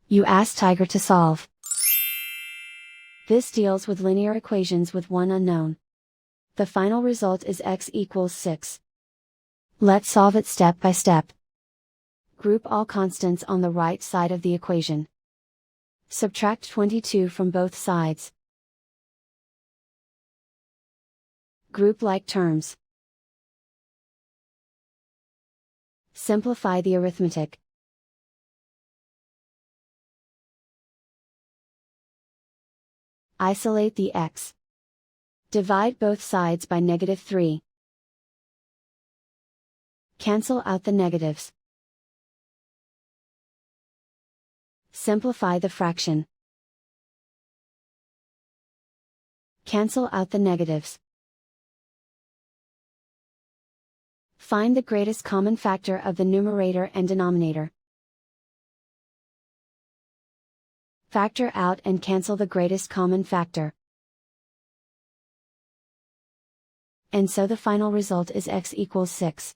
You ask Tiger to solve. This deals with linear equations with one unknown. The final result is x equals 6. Let's solve it step by step. Group all constants on the right side of the equation. Subtract 22 from both sides. Group like terms. Simplify the arithmetic. Isolate the x. Divide both sides by -3. Cancel out the negatives. Simplify the fraction. Cancel out the negatives. Find the greatest common factor of the numerator and denominator. Factor out and cancel the greatest common factor. And so the final result is x equals 6.